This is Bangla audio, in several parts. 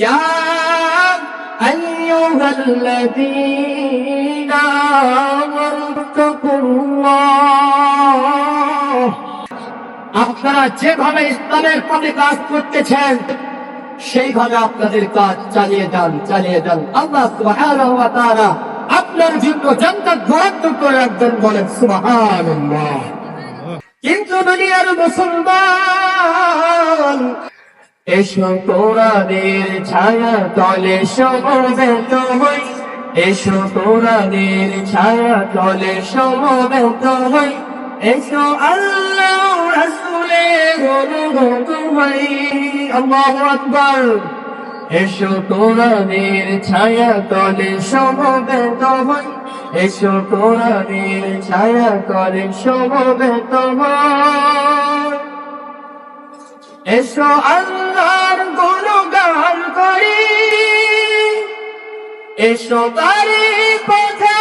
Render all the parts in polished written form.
ইয়া আইয়ুহাল্লাযীনা আমানু তাকুল্লাহ। আপনারা যেভাবে ইসলামের পথে কাজ করতেছেন সেইভাবে আপনাদের কাজ চালিয়ে যান। আল্লাহ সুবহানাহু ওয়া তাআলা আপনার জন্য জান্নাত বরাদ্দ করে রাখবেন, বলেন সুবহানাল্লাহ। কিন্তু দুনিয়ার মুসলমান, এসো কোরআনের ছায়া তলে সমবেত হই, এসো কোরআনের ছায়া তলে সমবেত হই, এসো আল্লাহ রাসূলের অনুগত হই। আল্লাহু আকবার। এসো কোরআনের ছায়া তলে সমবেত হই, এসো কোরআনের ছায়া তলে সমবেত হই, এসো আল্লাহর গুণগান করি, এসো তারি পথে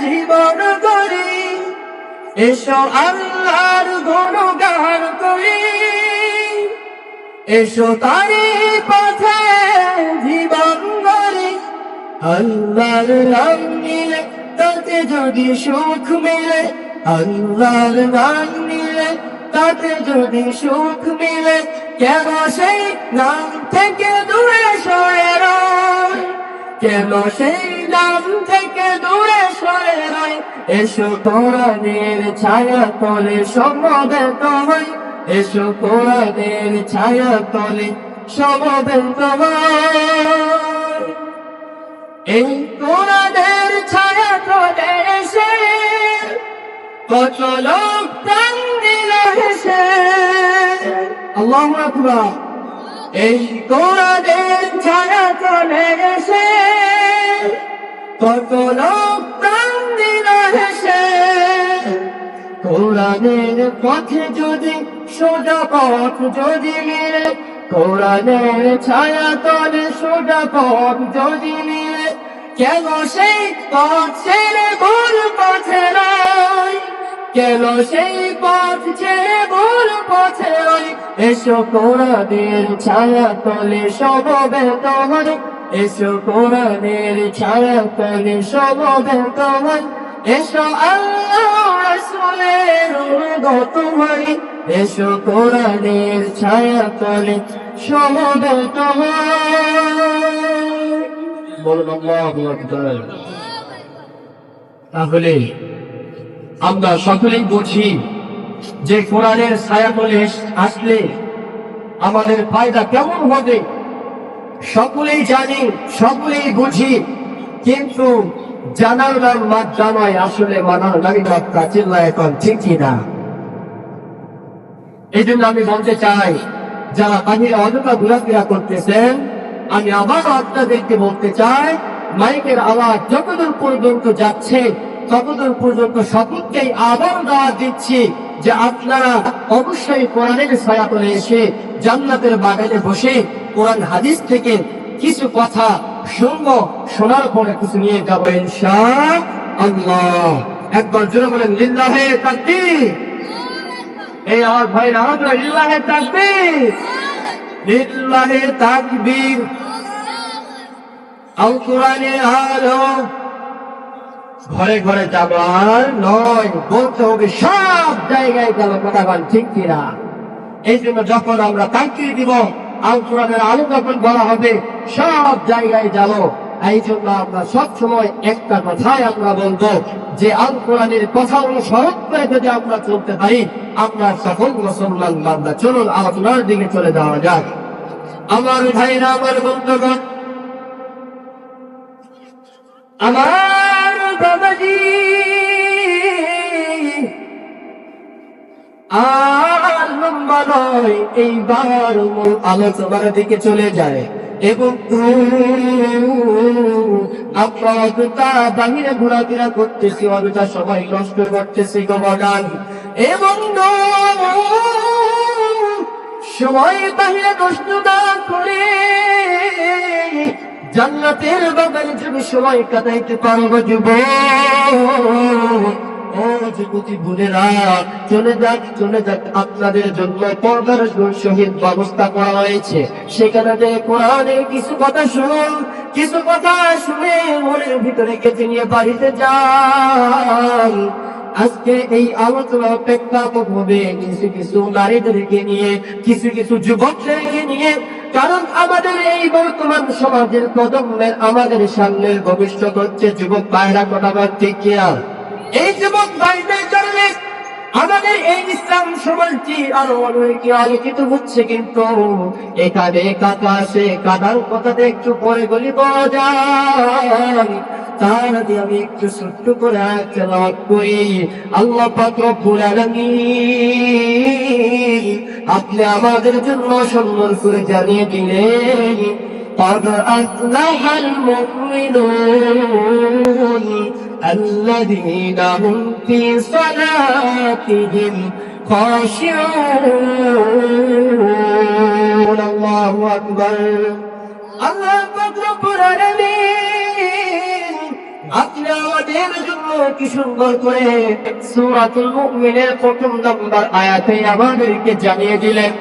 জীবন করি, এসো আল্লাহর গুণগান করি, এসো তারি পথে জীবন করি। আল্লাহর নাম নিলে তাতে যদি সুখ মিলে, আল্লাহর নাম নিলে তাতে যদি সুখ মিলে, কেন সেই নাম থেকে দূরে সরে রয়, কেন সেই নাম থেকে দূরে সরে রয়। এসো কোরআনের ছায়া তলে সমবেত হই, এসো কোরআনের ছায়া তলে সমবেত হই। এই কোরআনের ছায়া তলে এসে কত লোক প্রাণ দিল হেসে। আল্লাহু আকবার। এই কোরআনের ছায়া তলে এসে কত লোক প্রাণ দিল হেসে। কোরআনের পথে যদি সোজা পথ যদি মিলে, কোরআনের ছায়া তলে সোজা পথ যদি মিলে, কেন সেই পথ ছেড়ে ভুল পথে রয়, কেন সেই পথ ছেড়ে ভুল পথে রয়। এসো কোরআনের ছায়া তলে সমবেত হই, এসো কোরআনের ছায়া তলে সমবেত হই, এসো আল্লাহ রাসূলের অনুগত হই, এসো কোরআনের ছায়া তলে সমবেত হই। বলুন আল্লাহু আকবার। তাহলে আমরা সকলেই বুঝি যে কোরআনের ছায়াতলে আসলে আমাদের ফায়দা কেমন হবে, সকলেই জানি, সকলেই বুঝি, কিন্তু জানার নাম মাত্রা নয়, আসলে মানার নামই মাত্রা। চিল্লায় এখন ঠিক কিনা? এই জন্য আমি বলতে চাই, যারা বাহিরে অযথা ঘোরাফেরা করতেছেন, আমি আবার আপনাদেরকে বলতে চাই, মাইকের আওয়াজ যতদূর পর্যন্ত যাচ্ছে ততদূর পর্যন্ত সকলকেই আবার দাওয়াত দিচ্ছি যে আপনারা অবশ্যই কোরআনের ছায়াতলে এসে জান্নাতের বাগানে বসে কোরআন হাদিস থেকে কিছু কথা শুনবো, শোনার পরে কিছু নিয়ে যাবো ইনশাআল্লাহ। একবার জোরে বলেন লিল্লাহে তাকবীর। এই আমার ভাইরা, আমরা লিল্লাহে তাকবীর, লিল্লাহে তাকবীর। আল কোরআনে আলো ঘরে ঘরে যাবার নয়, বলতে হবে সব জায়গায় গেল। কথা বল ঠিক কিনা? এই জন্য যখন আমরা তাকবীর দিব, আল কোরআনের আলো যখন বলা হবে, সব জায়গায় যাব। এই জন্য আমরা সব সময় একটা কথাই আমরা বলবো যে আল কোরআনের কথা অনুসরণ করে যদি আমরা চলতে পারি, আমরা সকল মুসলমান বান্দা। চলুন আলোচনার দিকে চলে যাওয়া যাক। আমার ভাইরা, আমার বন্ধুগণ, আমার বাবাজি, আর লম্বা নয়, এইবার মূল আলোচনার দিকে চলে যায়। এবং আমরা অযথা বাহিরে ঘোরাফেরা করতেছি, অযথা সময় নষ্ট করতেছি গবাগান, এবং সময় বাহিরে নষ্ট না করে জান্নাতের বাগানে যদি সময় কাটাইতে পারবো যুবক, ও যুবতী বোনেরা, চলে যাক আপনাদের জন্য পর্দার শহীদ ব্যবস্থা করা হয়েছে। সেখানে যে কোরআনের কিছু কথা শুনুন, কিছু কথা শুনে মনের ভিতরে কেটে নিয়ে বাড়িতে যান। আজকে এই আলোচনা প্রেক্ষাপট হবে কিছু কিছু নারীদেরকে নিয়ে, কিছু কিছু যুবকদেরকে নিয়ে। কারণ আমাদের এই বর্তমান সমাজের প্রজন্মের আমাদের সামনের ভবিষ্যৎ হচ্ছে যুবক ভাইরা। কথা ঠিক কিনা? এই যুবক ভাইদের কারণে আমাদের এই ইসলাম সমাজটি আরো অনেক আলোকিত হচ্ছে। কিন্তু এখানে কাটা আসে, কাটার কথাটা একটু পরে বলি পাওয়া যায়। তার আগে আমি একটু ছোট্ট করে তেলাওয়াত করি। আল্লাহ পাক রব্বুল আলামিন আপনি আমাদের জন্য সুন্দর করে জানিয়ে দিলেন, قد أفلح المؤمنون الذين هم في صلاتهم خاشعون الله أكبر الله পাক রব্বুল আলামিন আপনি আমাদের জন্য কি সুন্দর করে সূরাতুল মুমিনের প্রথম নম্বর আয়াতে আমাদেরকে জানিয়ে দিলেন।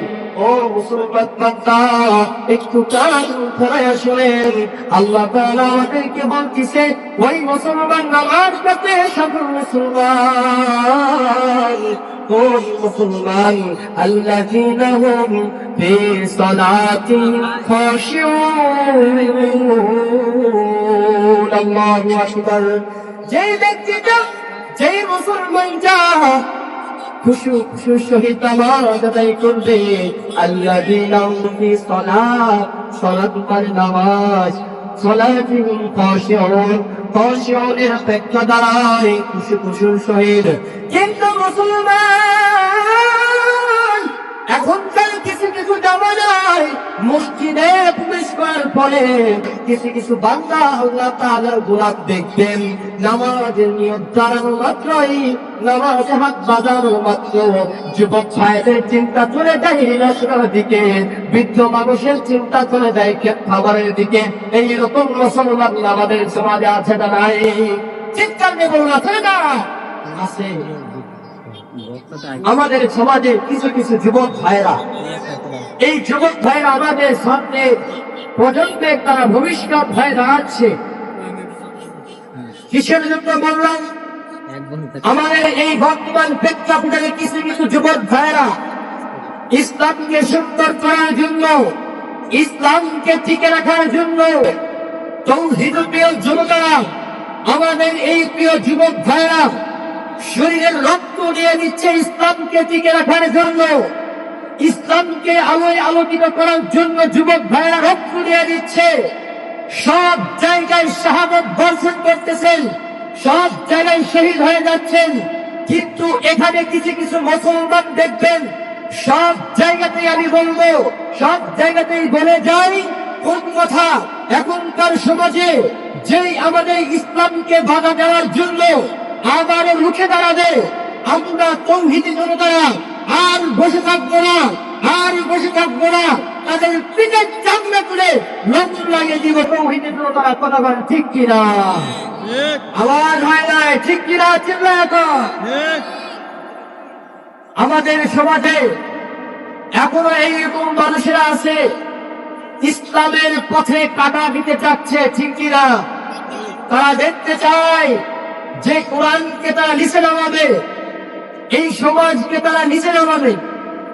ও মুসলমান বান্দা, একটু কান খোলা শুনেন। আল্লাহ তাআলা আমাদেরকে বলতেছে, ওই মুসলমান নামাজ পড়তে সকল মুসলমান, কোন মুসলমান? আল্লাযীনা হুম ফি সালাতিহিম খাশিউন। আল্লাহু আকবার। যে ব্যক্তিটা, যে মুসলমানটা খুশু সহিত নামাজ আদায় করবে, আল্লাযীনা হুম ফি সালাত মানে নামাজ, সালাতিহিম খাশিউন, খাশিউনের অপেক্ষা দাঁড়ায় খুশুর সহিত। কিন্তু মুসলমান এখনকার কিছু কিছু জামানায় মসজিদে প্রবেশ করার পরে কিছু কিছু বান্দা আল্লাহ তাআলার গোলাপ দেখবেন, নামাজের নিয়ত দাঁড়ানো মাত্রই, নামাজে হাত বাজানো মাত্র যুবক ভাইদের চিন্তা চলে যায় নেশার দিকে, বৃদ্ধ মানুষের চিন্তা চলে যায় খাবারের দিকে। এইরকম মুসলমান আমাদের সমাজে আছে না নাই? চিৎকার দিয়ে বলুন, আছে না? আছে। আমাদের সমাজে কিছু কিছু যুবক ভাইরা, এই যুবক ভাইরা আমাদের সামনে প্রজন্মের তারা ভবিষ্যৎ হয়ে দাঁড়াচ্ছে। কিসের জন্য বললাম? আমাদের এই বর্তমান প্রেক্ষাপটে কিছু কিছু যুবক ভাইরা ইসলামকে সুন্দর করার জন্য, ইসলামকে টিকে রাখার জন্য, তৌহিদের প্রিয় যুবকেরা, আমাদের এই প্রিয় যুবক ভাইরা শরীরের রক্ত দিয়ে দিচ্ছে ইসলামকে টিকে রাখার জন্য, ইসলামকে আলোয় আলোকিত করার জন্য যুবক ভাইরা রক্ত দিয়ে দিচ্ছে। সব জায়গায় শাহাদাত বর্ষণ করতেছেন, সব জায়গায় শহীদ হয়ে যাচ্ছেন। কিন্তু এখানে কিছু কিছু মুসলমান দেখবেন সব জায়গাতেই, আমি বলবো সব জায়গাতেই বলে যাই কোন কথা, এখনকার সমাজে যেই আমাদের ইসলামকে বাধা দেওয়ার জন্য আবারও রুখে দাঁড়াবে, আমরা তৌহিদি জনতারা আর বসে থাকবো না, আর বসে থাকবো না। তাদের পিঠের চামড়া তুলে লক্ষ্য লাগিয়ে দিব তৌহিদি জনতারা। কথা বলে ঠিক কিনা? আওয়াজ হয় নাই, ঠিক কিনা? চিল্লায় তো। আমাদের সমাজে এখনো এইরকম মানুষেরা আছে ইসলামের পথে কাটা দিতে চাচ্ছে, ঠিক কিনা? তারা দেখতে চায় যে কোরআনকে তারা নিচে নামাবে, এই সমাজকে তারা নিচে নামাবে,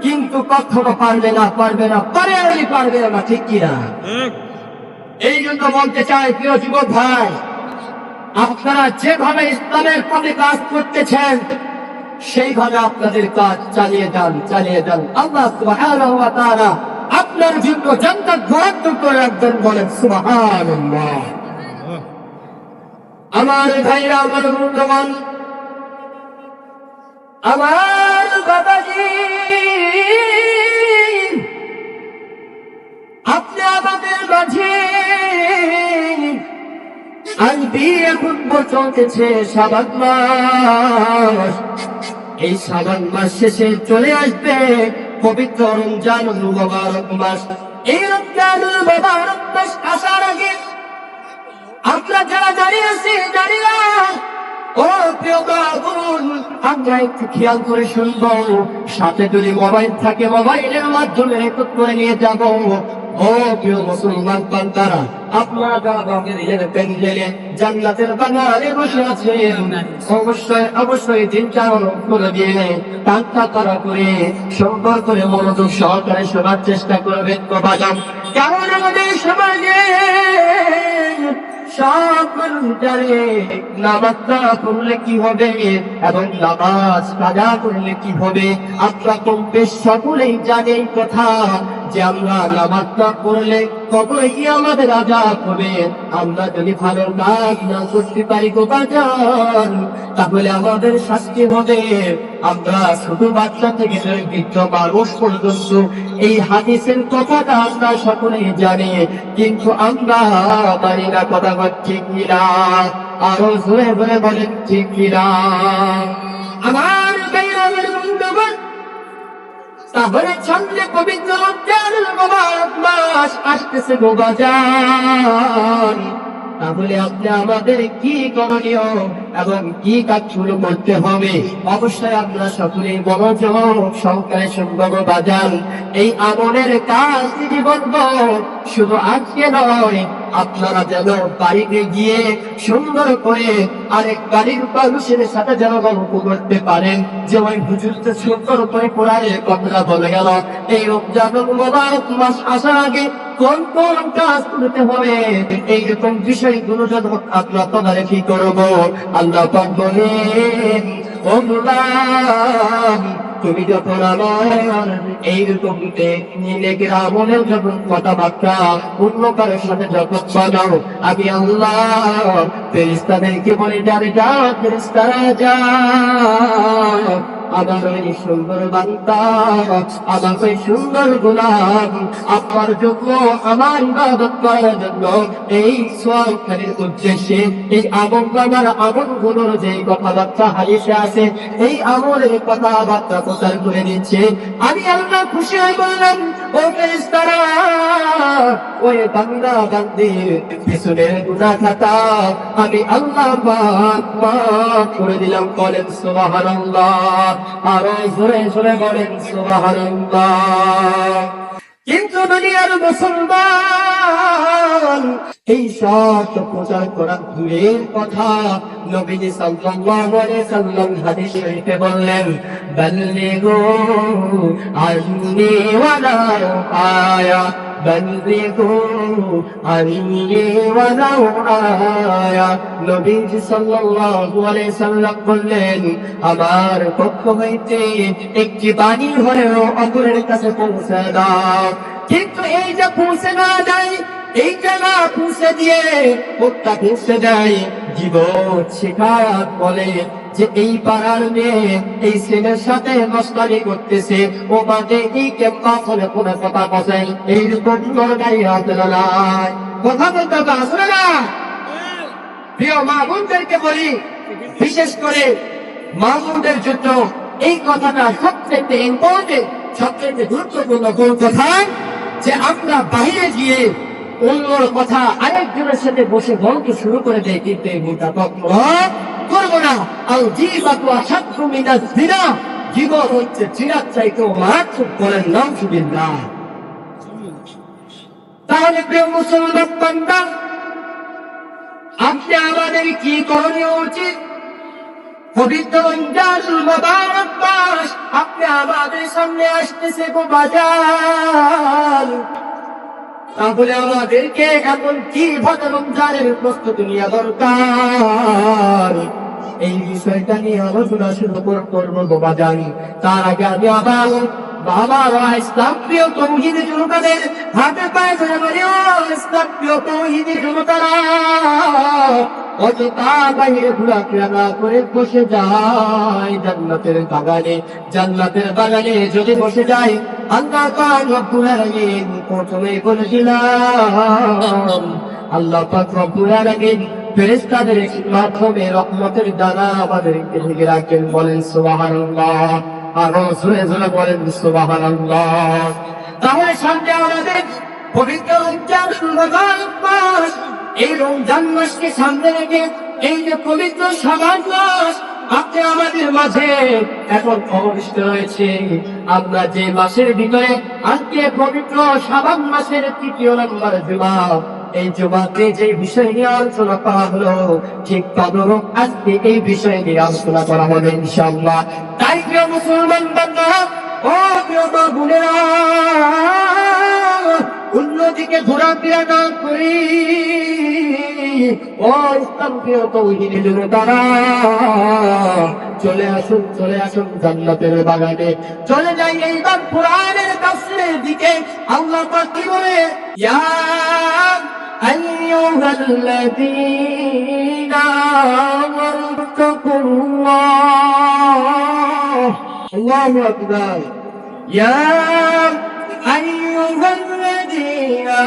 কিন্তু কখনো পারবে না, পারবে না, পারবে না, ঠিক কিনা? এই জন্য বলতে চাই, প্রিয় যুবক ভাই, আপনারা যেভাবে ইসলামের পথে কাজ করতেছেন সেইভাবে আপনাদের কাজ চালিয়ে যান, চালিয়ে যান। আল্লাহ সুবহানাহু ওয়া তাআলা আপনার জন্য জান্নাত বরাদ্দ করে রাখবেন, বলেন সুবহানাল্লাহ। আমার ভাইরা, আমার বন্ধুগণ, আমার বাবাজি, আপনি আমাদের মাঝে আনবি এখন চলতেছে শাবান মাস। এই শাবান মাস শেষে চলে আসবে পবিত্র রমজানুল মুবারক মাস। এই রমজানুল মুবারক মাস আসার আগে আমরা যারা দাঁড়িয়ে আছি, দাঁড়িয়ে ও প্রিয় বোন, আমরা একটু খেয়াল করে শুনবো, সাথে যদি মোবাইল থাকে মোবাইলের মাধ্যমে রেকর্ড করে নিয়ে যাব। ও প্রিয় মুসলমান বান্দারা, আপনারা প্যান্ডেলে জান্নাতের বাগানে বসে আছেন, অবশ্যই চিন্তা করে দিয়ে কান্তা তারা করে সুন্দর করে মনোযোগ সহকারে শোনার চেষ্টা করবেন তো বাজান। কারণ আমাদের সমাজে সব জানে নামাজটা করলে কি হবে এবং নামাজ কাজা করলে কি হবে। আমরা কম বেশ সকলেই জানে এই কথা যে আমরা নামাজটা করলে কবরে গিয়ে আমাদের আযাব হবে। আমরা যদি ভালো কাজ না করতে পারি গো বাজান, তাহলে আমাদের শাস্তি হবে। আমরা ছোট বাচ্চা থেকে বৃদ্ধ মানুষ পর্যন্ত এই হাদিসের কথাটা আমরা সকলেই জানি, কিন্তু আমরা জানি না কথা ঠিক কিনা। আরো জোরে জোরে বলেন ঠিক কিনা। আমার ভাইয়ের বন্ধুগণ, তাহলে সামনে পবিত্র রমজানুল মুবারক মাস আসতেছে গো বাজান। তাহলে আপনি আমাদের কি করণীয় এবং কি কাজ শুরু করতে হবে, অবশ্যই আমরা সকলেই মনোযোগ সহকারে শুনবো বাজান। এই আমলের কাজ যদি বলবো শুধু আজকে নয়, আপনারা যেন বাড়িতে গিয়ে সুন্দর করে আরেক বাড়ির মানুষের সাথে যেন গল্প করতে পারেন যে ওই হুজুরটা সুন্দর করে কোরআনের কথা বলে গেল। এই রমজানুল মুবারক মাস আসার আগে কোন কোন কাজ করতে হবে, এইরকম বিষয়গুলো যেন আমরা তদারকি করবো। আল্লাহ পাক বলেন, ও গোলাম, তুমি যখন আমার এইরকম নেকের আমলের যখন কথাবার্তা অন্য কারোর সাথে যখন বানাও, আমি আল্লাহ ফেরেশতাদেরকে বলি, যারে যা ফেরেশতারা যা আমার ওই সুন্দর বান্দা, আমার ওই সুন্দর গোলাম আপনার জন্য, আমার ইবাদত করার জন্য এই সওয়াবের উদ্দেশ্যে এই আমলগুলোর যে কথাবার্তা হাদিসে আছে, এই আমলের কথাবার্তা প্রচার করে দিচ্ছে। আমি আল্লাহ খুশি হয়ে বললাম, ও ফেরেশতারা, ওই বান্দা বান্দির পিছনের গুনাহ খাতা আমি আল্লাহ মাফ করে দিলাম। বলেন সুবহানাল্লাহ। আরো জোরে জোরে বলেন সুবহানাল্লাহ। কিন্তু দুনিয়ার মুসলমান এই সব প্রচার করা দূরের কথা। নবীজি সাল্লাল্লাহু আলাইহি সাল্লাম হাদিস শরীফে বললেন, বাল্লিগু আন্নী ওয়ালাউ আয়া, বাল্লিগু আন্নী ওয়ালাউ আয়া। নবীজি সাল্লাল্লাহু আলাইহি সাল্লাম বললেন, আমার পক্ষ হইতে একটি বাণী হলেও অপরের কাছে পৌঁছে দাও। কিন্তু এই যে পৌঁছে না যায়, এই জায়গা পৌঁছে দিয়ে মুখটা পৌঁছে দেয়, জীবন শেখাত বলে যে এই পাড়ার মেয়ে এই ছেলের সাথে মস্তানি করতেছে, ও মাঝে এই কেম্পা ফলে কোনো কথা বসে, এইরকম দরকারি হাতে নাই কথা বলতে আসলে না। প্রিয় মা বোনদেরকে বলি, বিশেষ করে মা বোনদের জন্য এই কথাটা সবচেয়ে ইম্পর্টেন্ট, সবচেয়ে গুরুত্বপূর্ণ কোন কথা, যে আমরা বাইরে গিয়ে অন্যর কথা আরেকজনের সাথে বসে গল্প শুরু করে দেয়, কিন্তু এই ভুলটা কখনো করবো না। আর জীবাতু আসাধ্য মিনাজ জিনা, জীবন হচ্ছে জিনার চাইতেও মারাত্মক। বলেন নাউজুবিল্লাহ। তাহলে প্রিয় মুসলমান বান্দা, আপনি আমাদের কি করণীয় উচিত? পবিত্র রমজানুল মুবারক মাস আপনি আমাদের সামনে আসতেছে গো বাজার। তাহলে আমাদেরকে এখন কিভাবে রমজানের প্রস্তুতি নেওয়া দরকার, এই বিষয়টা নিয়ে আলোচনা শুরু করবো গো বাজার। তার আগে আমি আবার বাবারা ইসলাম প্রিয় তৌহিদি জনতাদের হাতে পায়ে ধরে বলি, ও ইসলাম প্রিয় তৌহিদি জনতারা, অযথা বাইরে ঘোরাফেরা না করে বসে যায় জান্নাতের বাগানে। জান্নাতের বাগানে যদি বসে যায়, আল্লাহ পাক রব্বুল আলামিন প্রথমে বলেছিলাম, আল্লাহ পাক রব্বুল আলামিন ফেরেশতাদের মাধ্যমে রহমতের দানা আমাদেরকে ঢেকে রাখেন। বলেন সুবহানাল্লাহ। আরো জোরে জোরে বলেন সুবহানাল্লাহ। তাহলে সামনে আমাদের পবিত্র রমজানুল মুবারক মাস, এই রমজান মাসকে সামনে রেখে এই যে পবিত্র শাবান মাস, আপনি আমাদের মাঝে এখন অবশিষ্ট রয়েছে। আমরা যে মাসের ভিতরে আজকে পবিত্র শাবান মাসের 3য় নম্বর জুমা, এই জুমাতে যে বিষয় নিয়ে আলোচনা করা হলো, ঠিক তদরূপ আজকে এই বিষয় নিয়ে আলোচনা করা হবে ইনশাআল্লাহ। তাই প্রিয় মুসলমান বান্দারা, ও প্রিয় মা বোনেরা, অন্যদিকে ঘোরাফেরা না করি, ও ইসলাম প্রিয় তৌহিদি জনতারা, চলে আসুন জান্নাতের বাগানে। চলে যাই এইবার কোরআনের তাফসীরের দিকে। আল্লাহ পাক কি বলে, ইয়া আইয়ুহাল্লাযীনা আমানু তাকুল্লাহ। আল্লাহু আকবার। ইয়া আইয়ুহাল্লাযীনা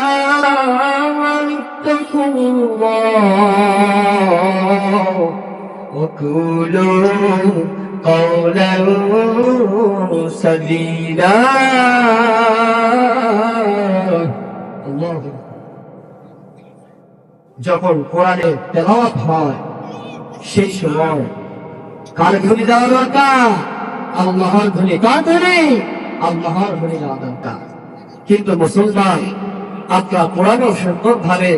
আমানু তাকুল্লাহ ওয়া কুলু কওলান সাদীদা। আল্লাহু যখন কোরআনে তেলাওয়াত হয়, সেই সময় কার ধ্বনি দেওয়া দরকার? আল্লাহর ধ্বনি। কার ধ্বনি? আল্লাহর ধ্বনি দেওয়া দরকার। কিন্তু মুসলমান আমরা কোরআনও সুন্দর ভাবে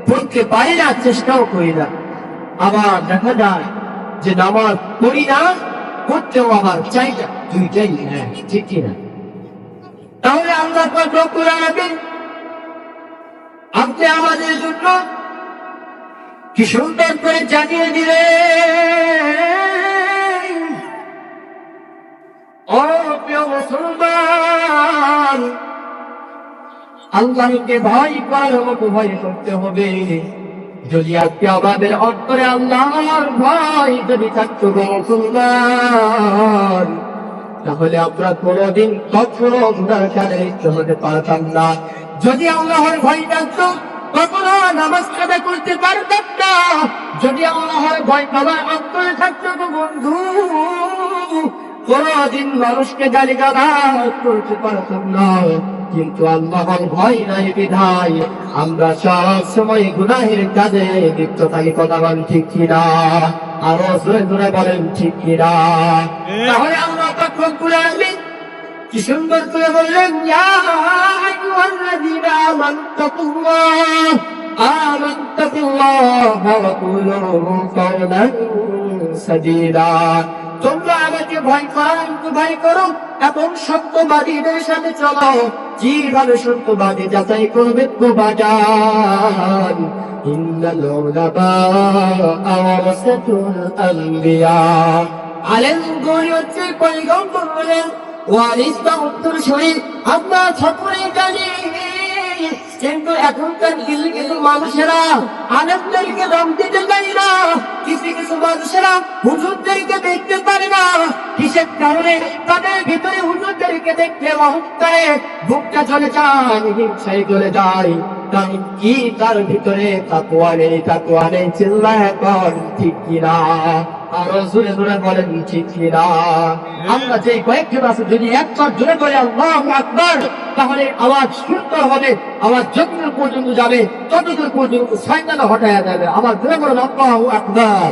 পড়তে পারি না, চেষ্টাও করি না। আবার দেখা যায় যে নামাজ পড়ি না, পড়তেও আবার চাই না। দুইটাই ঠিক কিনা? তাহলে আল্লাহ পাক রব্বুল আলামিন আপনি আমাদের জন্য কি সুন্দর করে জানিয়ে দিলেন। ও প্রিয় মুসলমান, আল্লাহকে ভয় করার মতো ভয় করতে হবে। যদি আজকে আমাদের অন্তরে আল্লাহর ভয় যদি থাকতো মুসলমান, তাহলে আমরা কোনোদিন কখনো গুনার কাজে লিপ্ত হতে পারতাম না। যদি আল্লাহর ভয় থাকতো, কখনো নামাজ কাজা করতে পারতাম না। যদি আল্লাহর ভয় আমার অন্তরে থাকতো তো বন্ধু, কোনদিন মানুষকে গালিগালাজ করতে পারতাম না। কিন্তু আল্লাহর ভয় নাই বিধায় আমরা সব সময় গুনাহের কাজে লিপ্ত থাকি। কথা বলেন ঠিক কিনা? আরো জোরে জোরে বলেন ঠিক কিনা? তাহলে আল্লাহ পাক রব্বুল আলামিন কি সুন্দর করে বললেন, ইয়া আইয়ুহাল্লাযীনা আমানুত্তাকুল্লাহ ওয়া কুলু কওলান সাদীদা। তোমরা আমাকে ভয় করো এবং সত্যবাদীদের সাথে চলো। কিভাবে সত্যবাদী যাচাই করবে? বাজার ইন্নাল উলামা ওয়ারাসাতুল আম্বিয়া। আলেমগণ হচ্ছে পয়গম্বর বলেন ওয়ারিসটা উত্তরসূরি। আমরা সকলেই জানি, কিন্তু এখনকার কিছু মানুষেরা আলেমদেরকে দাম দিতে পারে না। কিছু মানুষেরা হুজুরদেরকে দেখতে পারে না। কিসের কারণে? তাদের ভিতরে হুজুরদেরকে দেখতে মহত্তারে বুকটা চলে যায়, হিংসায় চলে যায়। তাই কি তার ভিতরে তাকওয়া নেই? চিল্লায় এখন ঠিক কিনা? আরো জোরে জোরে বলেন ঠিক কিনা? আমরা যে কয়েকজন আছে, যদি একবার জোরে করে আল্লাহু আকবার, তাহলে আওয়াজ সুন্দর হবে। আওয়াজ যতদূর পর্যন্ত যাবে ততদূর পর্যন্ত শয়তান হটায়া যাবে। আবার জোরে বলেন আল্লাহু আকবার।